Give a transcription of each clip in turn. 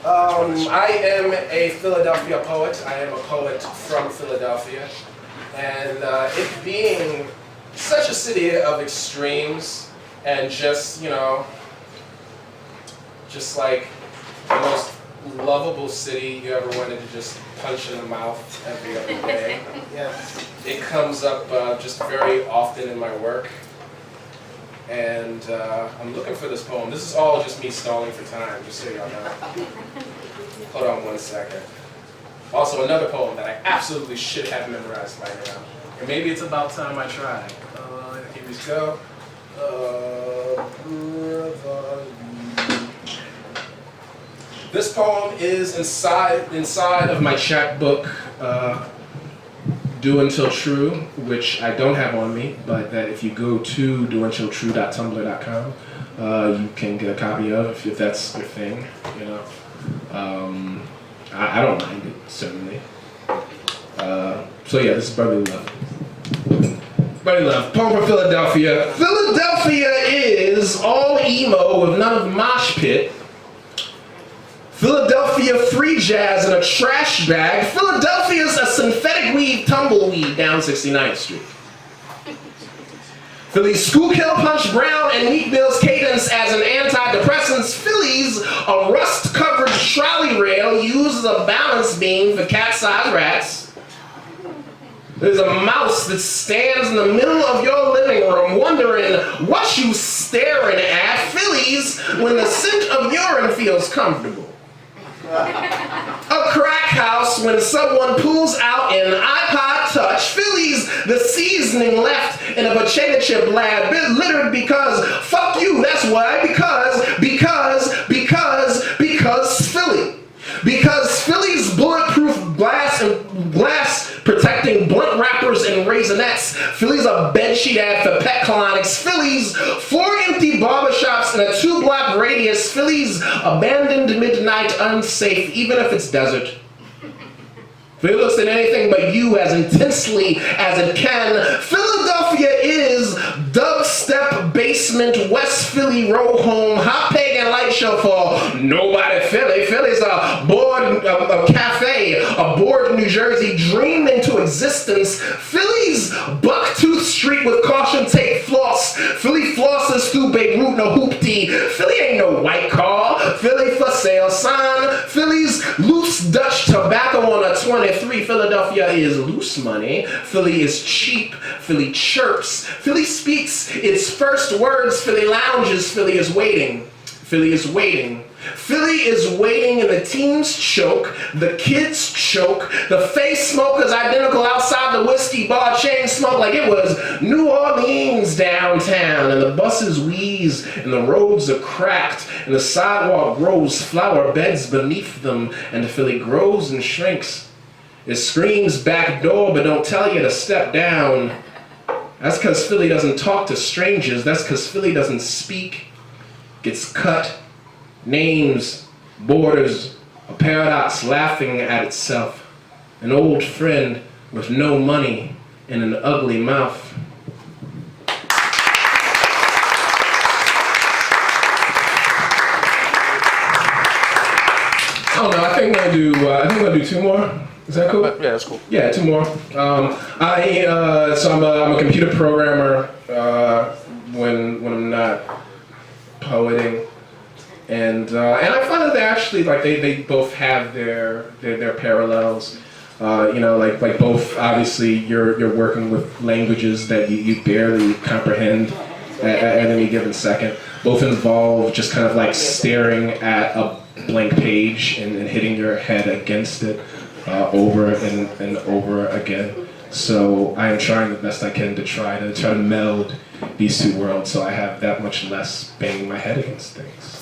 I am a Philadelphia poet. I am a poet from Philadelphia. And it being such a city of extremes and just, just like the most lovable city you ever wanted to just punch in the mouth every other day. It comes up just very often in my work. And I'm looking for this poem. This is all just me stalling for time, just so y'all know. Hold on 1 second. Also, another poem that I absolutely should have memorized by now. And maybe it's about time I tried. Here we go. This poem is inside of my chapbook, Do Until True, which I don't have on me, but that if you go to dountiltrue.tumblr.com, you can get a copy of if that's your thing, I don't mind it, certainly. So yeah, this is Brotherly Love. Brotherly Love, poem from Philadelphia. Philadelphia is all emo with none of the mosh pit. Philadelphia free jazz in a trash bag. Philadelphia's a synthetic weed tumbleweed down 69th Street. Philly's Schuylkill Punch Brown and Meek Mill's cadence as an antidepressant. Philly's a rust-covered trolley rail used as a balance beam for cat-sized rats. There's a mouse that stands in the middle of your living room wondering what you staring at. Philly's when the scent of urine feels comfortable. A crack house when someone pulls out an iPod Touch. Philly's the seasoning left in a potato chip lab littered because fuck you, that's why, because Philly. Because Philly's bulletproof glass protecting blunt wrappers and raisinets. Philly's a bedsheet ad for pet colonics. Philly's 4 empty barbershops in a 2-block radius. Philly's abandoned midnight unsafe, even if it's desert. Philly looks at anything but you as intensely as it can. Philadelphia is dubstep basement, West Philly row home, hot pagan light show for nobody Philly. Philly's a cafe, a bored New Jersey dreamed into existence. Philly's Bucktooth Street with caution tape floss. Philly flosses through Beirut, no hoopty. Philly ain't no white car. Philly for sale sign. Philly's loose Dutch tobacco on a 23. Philadelphia is loose money. Philly is cheap. Philly chirps. Philly speaks its first words. Philly lounges. Philly is waiting. Philly is waiting. Philly is waiting and the teens choke, the kids choke, the face smoke is identical outside the whiskey bar chain smoke like it was New Orleans downtown, and the buses wheeze and the roads are cracked and the sidewalk grows flower beds beneath them, and Philly grows and shrinks. It screams back door but don't tell you to step down. That's because Philly doesn't talk to strangers. That's because Philly doesn't speak. Gets cut. Names, borders, a paradox laughing at itself. An old friend with no money and an ugly mouth. I don't know, I think I'm gonna do 2 more. Is that cool? Yeah, that's cool. Yeah, 2 more. So I'm a computer programmer when I'm not poeting. And I find that they actually they both have their parallels. Like both obviously you're working with languages that you barely comprehend at any given second. Both involve just kind of like staring at a blank page and hitting your head against it over and over again. So I am trying the best I can to try to meld these 2 worlds, so I have that much less banging my head against things.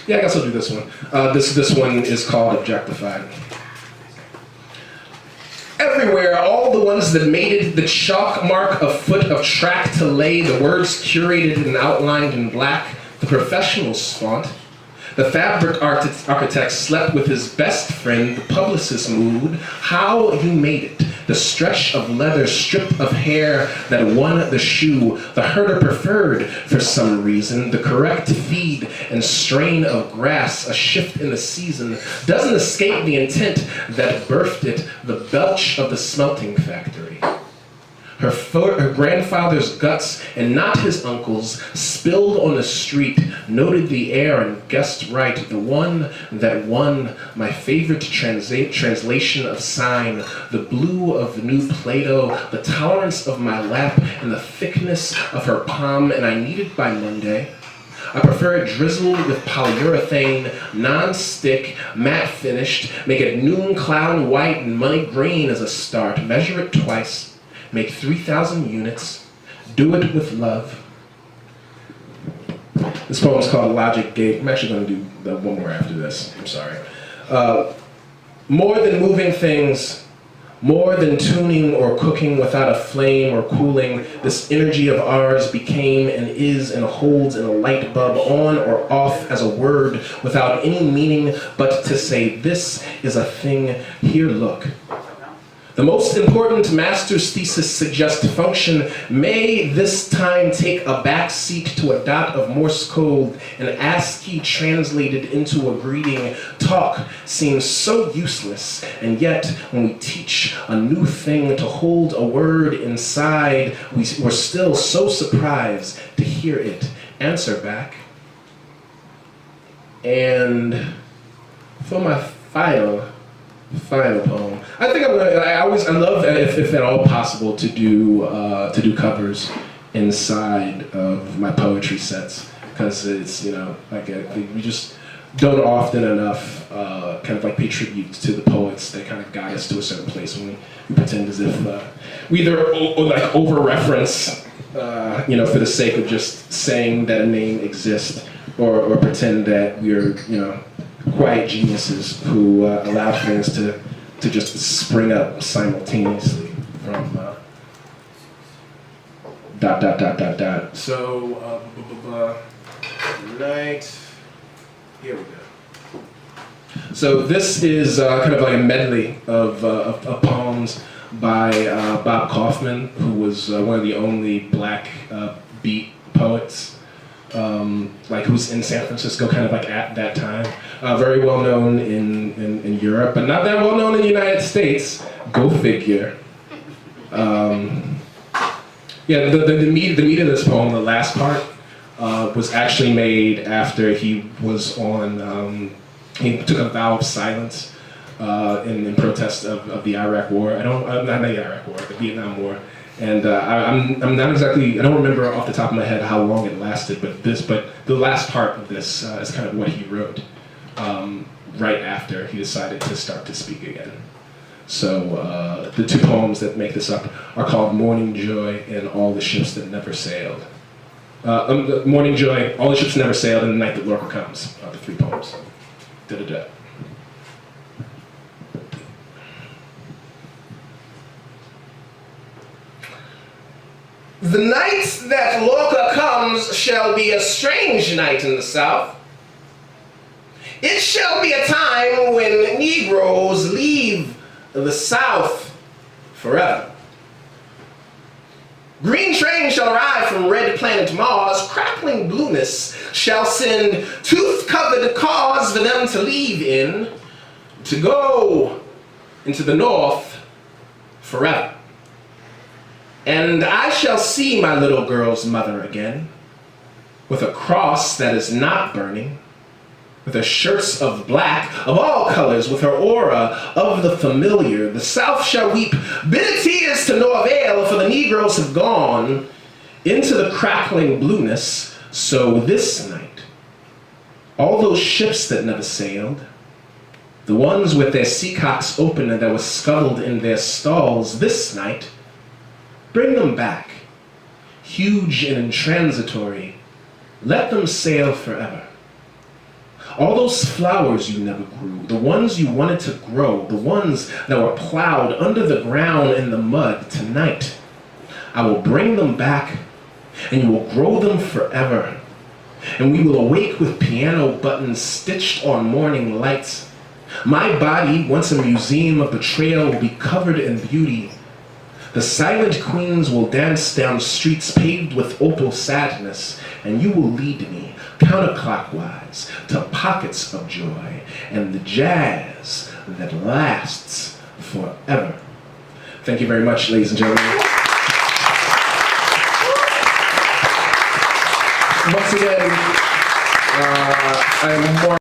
Yeah, I guess I'll do this one. This one is called Objectified. Everywhere, all the ones that made it, the chalk mark a foot of track to lay, the words curated and outlined in black, the professional's font. The fabric architect slept with his best friend, the publicist's mood. How you made it. the stretch of leather, strip of hair that won the shoe, the herder preferred for some reason, the correct feed and strain of grass, a shift in the season, doesn't escape the intent that birthed it, the belch of the smelting factory. Her grandfather's guts, and not his uncle's, spilled on the street, noted the air and guessed right, the one that won, my favorite translation of sign, the blue of new Plato, the tolerance of my lap, and the thickness of her palm, and I need it by Monday. I prefer it drizzled with polyurethane, non-stick, matte finished, make it noon clown white and money green as a start, measure it twice. Make 3,000 units, do it with love. This poem is called Logic Gate. I'm actually going to do one more after this, I'm sorry. More than moving things, more than tuning or cooking without a flame or cooling, this energy of ours became and is and holds in a light bulb on or off as a word without any meaning but to say this is a thing, here look. The most important master's thesis suggests function may this time take a back seat to a dot of Morse code, an ASCII translated into a greeting. Talk seems so useless, and yet when we teach a new thing to hold a word inside, we're still so surprised to hear it answer back. And for my final poem. I think I love if at all possible to do covers inside of my poetry sets, because it's, we just don't often enough kind of like pay tribute to the poets that kind of guide us to a certain place when we pretend as if we either over reference for the sake of just saying that a name exists, or pretend that we're quiet geniuses who allow things to just spring up simultaneously from ... So, night, here we go. So this is kind of like a medley of poems by Bob Kaufman, who was one of the only black beat poets who's in San Francisco kind of like at that time. Very well known in Europe, but not that well known in the United States. Go figure. The meat of this poem, the last part, was actually made after he was on, he took a vow of silence in protest of the Iraq War. Not the Iraq War, the Vietnam War. And I'm not exactly, I don't remember off the top of my head how long it lasted, but the last part of this is kind of what he wrote right after he decided to start to speak again. So the two poems that make this up are called Morning Joy and All the Ships That Never Sailed. Morning Joy, All the Ships Never Sailed, and The Night That Lorca Comes are the three poems. Da-da-da. The night that Lorca comes shall be a strange night in the South. It shall be a time when Negroes leave the South forever. Green trains shall arrive from red planet Mars. Crackling blueness shall send tooth-covered cars for them to leave in, to go into the North forever. And I shall see my little girl's mother again, with a cross that is not burning, with her shirts of black, of all colors, with her aura of the familiar. The South shall weep bitter tears to no avail, for the Negroes have gone into the crackling blueness. So this night, all those ships that never sailed, the ones with their seacocks open and that were scuttled in their stalls, this night, bring them back, huge and intransitory. Let them sail forever. All those flowers you never grew, the ones you wanted to grow, the ones that were plowed under the ground in the mud, tonight, I will bring them back, and you will grow them forever. And we will awake with piano buttons stitched on morning lights. My body, once a museum of betrayal, will be covered in beauty. The silent queens will dance down streets paved with opal sadness, and you will lead me counterclockwise to pockets of joy and the jazz that lasts forever. Thank you very much, ladies and gentlemen. Once again, I'm more